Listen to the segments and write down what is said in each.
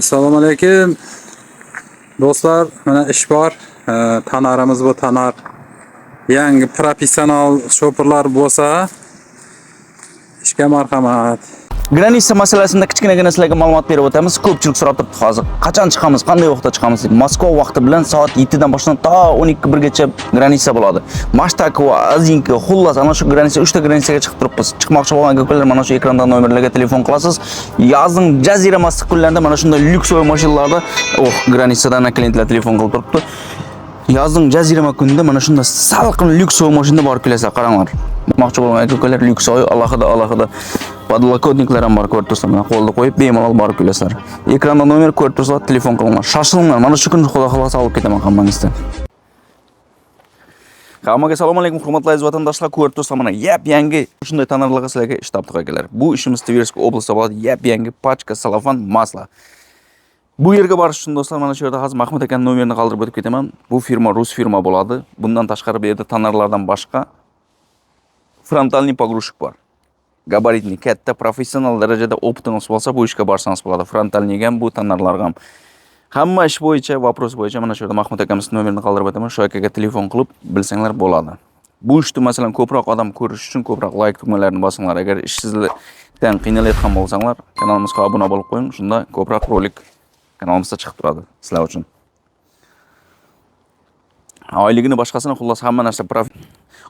Assalomu alaykum. Do'stlar, mana ish bor. Tanarimiz bu tanar. Yangi professional shoferlar bo'lsa, ishga marhamat. Granitsa masalasida kichkinagina sizlarga ma'lumot berib o'tamiz. Ko'pchilik so'rab turibdi hozir. Qachon chiqamiz, qanday vaqtda chiqamiz deb. Moskva vaqti bilan soat 7 dan boshlanib to 12:01 gacha granitsa bo'ladi. Mashtak va Azinka, xullas ana shu granitsa 3 ta granitsaga chiqib turibmiz. Chiqmoqchi bo'lgan akalar mana shu ekrandagi nomerlarga telefon qilasiz. Yozning jazirama kunlarida mana shunday lyuksoy mashinalarda granitsadan klientlar telefon qilib turibdi. Yozning jazirama kunida mana shunday salqin lyuksoy mashinada borib kelasizlar, qaranglar. Chiqmoqchi bo'lgan akalar lyuksoy alohida podlokotniklar ham bor, ko'rib turibsizlar. Mana qo'lda qo'yib bemalol borib kelasizlar. Ekranda nomer ko'rib turibsizlar, telefon qilinglar. Shoshilinglar. Mana shu kuni xudo xolasa olib ketaman hammangizdan. Hammaga assalomu alaykum, hurmatli aziz vatandoshlar. Ko'rib turibsizlar, mana yangi shunday tanarlarga sizlarga ish topdik akalar. Bu ishimiz Tverskoy oblastida bo'ladi. Yangi pachka salafan masla. Bu yerga borish uchun do'stlar, mana shu yerda hozir Mahmud akaning nomerini qoldirib o'tib ketaman. Bu firma rus firma bo'ladi. Bundan tashqari bu yerda tanarlardan boshqa frontalniy pogrushik bor. Gabaritni katta professional darajada optingiz bo'lsa, bu ishga borsangiz bo'ladi. Frontalniy ham, bu tanarlar ham. Hamma ish bo'yicha, vopros bo'yicha mana shu yerda Mahmud akamizning nomerini qoldirib o'taman. Shu akaga telefon qilib bilsanglar bo'ladi. Bu ishni masalan ko'proq odam ko'rish uchun ko'proq like tugmalarini bosinglar. Agar ishsizlikdan qiynalayotgan bo'lsanglar, kanalimizga obuna bo'lib qo'ying. Shunda ko'proq rolik kanalimizda chiqib turadi sizlar uchun. Oyligini boshqasini xullas hamma narsa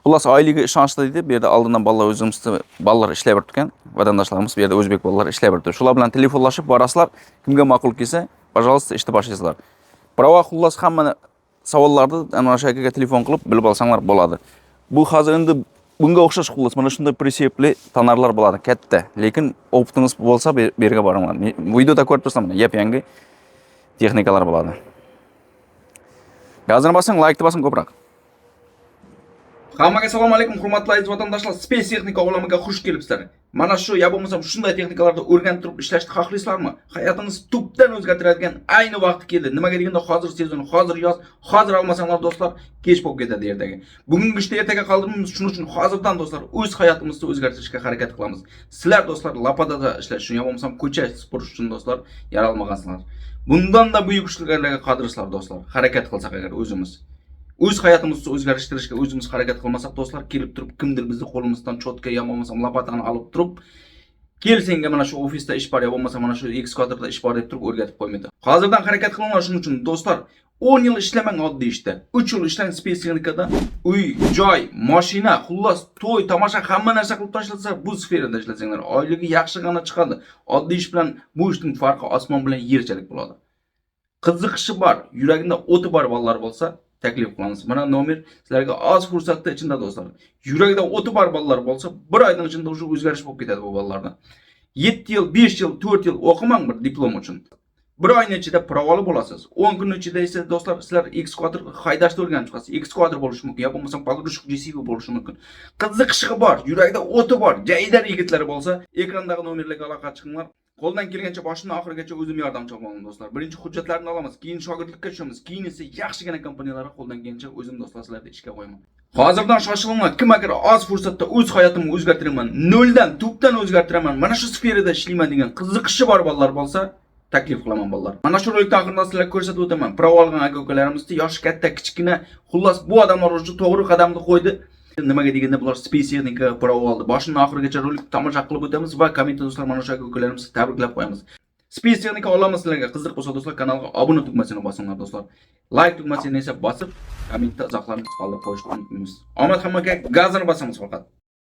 xullas oyligi ishonchli deydi. Bu yerda oldindan bolalar ishlayib turgan, vatandoshlarimiz bu yerda o'zbek bolalar ishlayib turibdi. Shular bilan telefonlashib borasizlar, kimga ma'qul kelsa, пожалуйста, ishni boshlaysizlar. Prava xullas hamma savollarni ana shu akaga telefon qilib bilib olsanglar bo'ladi. Bu hozir endi bunga o'xshash xullas mana shunday pritsepli tanarlar bo'ladi, katta. Lekin optingiz bo'lsa bu yerga boringlar. Videoda ko'rib tursan, mana yangi texnikalar bo'ladi. Gazini bosing, like bosing ko'proq. Hammaga assalomu alaykum, hurmatli aziz vatandoshlar. Space texnika olamiga xush kelibsizlar. Mana shu ya bo'lmasa shunday texnikalarda o'rganib turib ishlashni xohlaysizlarmi? Hayotingizni tubdan o'zgartiradigan ayni vaqti keldi. Nimaga deganda hozir sezon, hozir yoz, hozir olmasanglar do'stlar, kech bo'lib ketadi ertaga. Bugungi ishni ertaga qoldirmaymiz. Shuning uchun hozirdan do'stlar o'z hayotimizni o'zgartirishga harakat qilamiz. Sizlar do'stlar lapadada ishlash uchun ya bo'lmasa ko'cha supurish uchun do'stlar yaralmagansizlar. Bundan da buyuk ishlarga qodirsizlar do'stlar. Harakat qilsak agar o'zimiz o'z hayotimizni o'zgartirishga o'zimiz harakat qilmasak do'stlar, kelib turib kimdir bizni qo'limizdan cho'tka ya bo'lmasa lopatani olib turib, kel senga mana shu ofisda ish bor ya bo'lmasa mana shu ekskavatorda ish bor deb turib o'rgatib qo'ymaydi. Hozirdan harakat qilinglar shuning uchun do'stlar. 10 yil ishlamang oddiy ishda. 3 yil ishlang space texnikada. Uy, joy, mashina, xullas to'y, tomosha hamma narsa qilib tashlatsa, bu sferada ishlasanglar oyligi yaxshigina chiqadi. Oddiy ish bilan bu ishning farqi osmon bilan yerchalik bo'ladi. Qiziqishi bor, yuragida o'ti bor bolalar bo'lsa, taklif qilamiz. Mana nomer sizlarga oz fursatda ichida do'stlar. Yuragida o'ti bor bolalar bo'lsa, bir oydan ichida o'sha o'zgarish bo'lib ketadi bu bolalardan. 7 yil, 5 yil, 4 yil o'qimang bir diplom uchun. Bir oyning ichida provali bo'lasiz. 10 kun ichida esa do'stlar sizlar ekskavator haydashni o'rganib chiqasiz. Ekskavator bo'lishi mumkin, yo bo'lmasa pogrushik JCB bo'lishi mumkin. Qiziqishi bor, yuragida o'ti bor, jaydar yigitlar bo'lsa, ekrandagi nomerlarga aloqa chiqinglar. Qo'ldan kelgancha boshdan oxirigacha o'zim yordamchi bo'laman do'stlar. Birinchi hujjatlarni olamiz, keyin shogirdlikka tushamiz, keyin esa yaxshigina kompaniyalarga qo'ldan kelgancha o'zim do'stlar sizlarga ishga qo'yaman. Hozirdan shoshilinglar, kim agar oz fursatda o'z hayotimni o'zgartiraman, noldan, tubdan o'zgartiraman, mana shu sferada ishlayman degan qiziqishi bor bolalar bo'lsa, taklif qilaman bolalar. Mana shu rolikda oxirida sizlarga ko'rsatib o'taman. Prova olgan aka-ukalarimizni yoshi katta, kichkina, xullas bu odamlar uchun to'g'ri qadamni qo'ydi. Nimaga deganda bular space texnika prova oldi. Boshidan oxirigacha rolik tomosha qilib o'tamiz va kommentda do'stlar mana shu aka-ukalarimizni tabriklab qo'yamiz. Space texnika olamiz sizlarga qiziq bo'lsa do'stlar, kanalga obuna tugmasini bosinglar do'stlar. Like tugmasini esa bosib, kommentda izohlarni qoldirib qo'yishni unutmaymiz. Omad hammaga, gazini bosamiz faqat.